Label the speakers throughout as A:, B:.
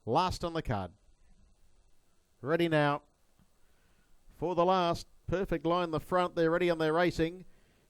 A: Last on the card. Ready now for the last. Perfect line the front. They're ready and they're racing.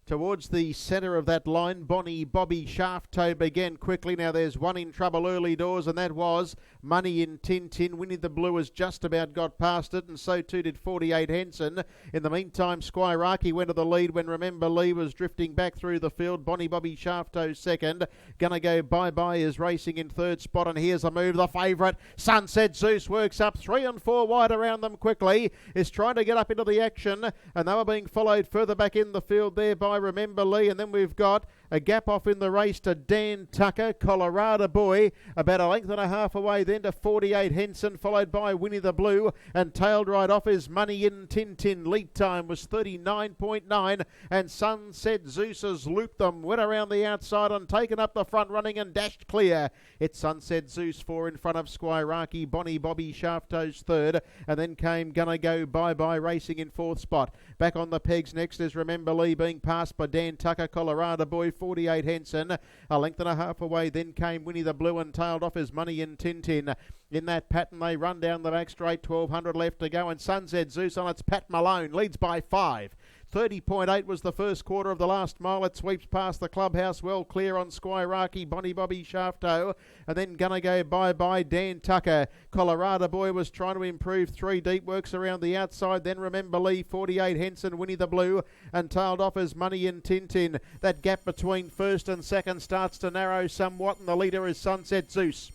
A: Towards the centre of that line, Bonnie Bobby Shafto began quickly. Now there's one in trouble early doors, and that was Money in Tin Tin. Winnie the Blue has just about got past it, and so too did 48 Henson. In the meantime, Squiraki went to the lead when Remember Lee was drifting back through the field. Bonnie Bobby Shafto second. Gonna Go Bye Bye is racing in third spot, and here's a move. The favourite, Sunset Zeus, works up 3 and 4 wide around them quickly. Is trying to get up into the action, and they were being followed further back in the field there by Remember Lee, and then we've got a gap off in the race to Dan Tucker, Colorado Boy, about a length and a half away then to 48 Henson, followed by Winnie the Blue, and tailed right off is Money in Tin Tin. Lead time was 39.9, and Sunset Zeus has looped them, went around the outside and taken up the front running and dashed clear. It's Sunset Zeus 4 in front of Squiraki, Bonnie Bobby Shafto's third, and then came Gonna Go Bye Bye racing in fourth spot. Back on the pegs next is Remember Lee, being passed by Dan Tucker, Colorado Boy, 48 Henson. A length and a half away then came Winnie the Blue, and tailed off is Money in Tin Tin. In that pattern they run down the back straight, 1200 left to go, and Sunset Zeus on its Pat Malone leads by 5. 30.8 was the first quarter of the last mile. It sweeps past the clubhouse, well clear on Squiraki, Bonnie Bobby Shafto, and then Gonna Go Bye Bye, Dan Tucker. Colorado Boy was trying to improve 3 deep, works around the outside, then Remember Lee, 48 Henson, Winnie the Blue, and tailed off as Money in Tin Tin. That gap between first and second starts to narrow somewhat, and the leader is Sunset Zeus.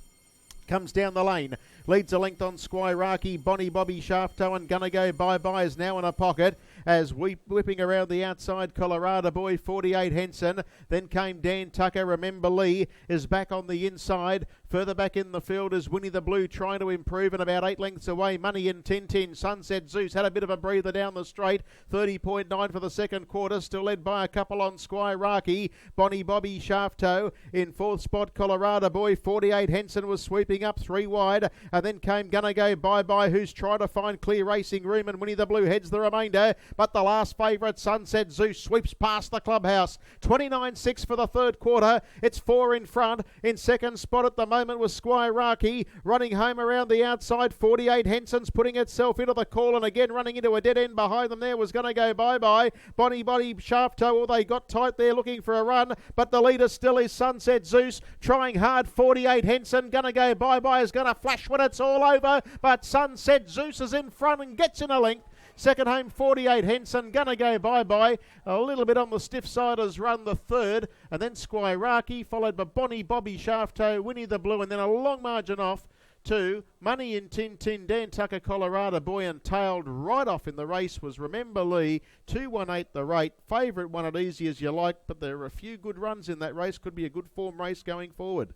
A: Comes down the lane, leads a length on Squiraki, Bonnie Bobby Shafto, and Gonna Go Bye Bye is now in a pocket as whipping around the outside, Colorado Boy, 48 Henson. Then came Dan Tucker. Remember Lee is back on the inside. Further back in the field is Winnie the Blue trying to improve, and about 8 lengths away, Money in Tin Tin. Sunset Zeus had a bit of a breather down the straight. 30.9 for the second quarter, still led by a couple on Squiraki. Bonnie Bobby Shafto in fourth spot. Colorado Boy, 48 Henson was sweeping up 3 wide, and then came Gonna Go Bye Bye, who's trying to find clear racing room, and Winnie the Blue heads the remainder. But the last favourite, Sunset Zeus, sweeps past the clubhouse. 29.6 for the third quarter. It's 4 in front. In second spot at the moment was Squiraki, running home around the outside. 48 Henson's putting itself into the call, and again running into a dead end behind them there was Gonna Go Bye Bye. Bonnie Bobby Shafto, well, they got tight there looking for a run, but the leader still is Sunset Zeus, trying hard. 48 Henson, Gonna Go Bye Bye is going to flash when it's all over, but Sunset Zeus is in front and gets in a length. Second home, 48 Henson, Gonna Go Bye Bye. A little bit on the stiff side has run the third, and then Squiraki, followed by Bonnie Bobby Shafto, Winnie the Blue, and then a long margin off to Money in Tin Tin, Dan Tucker, Colorado Boy, and tailed right off in the race was Remember Lee, 218 the rate. Favourite won it easy as you like, but there are a few good runs in that race. Could be a good form race going forward.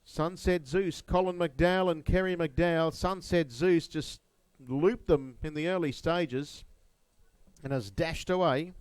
A: Sunset Zeus, Colin McDowell and Kerry McDowell. Sunset Zeus just looped them in the early stages and has dashed away.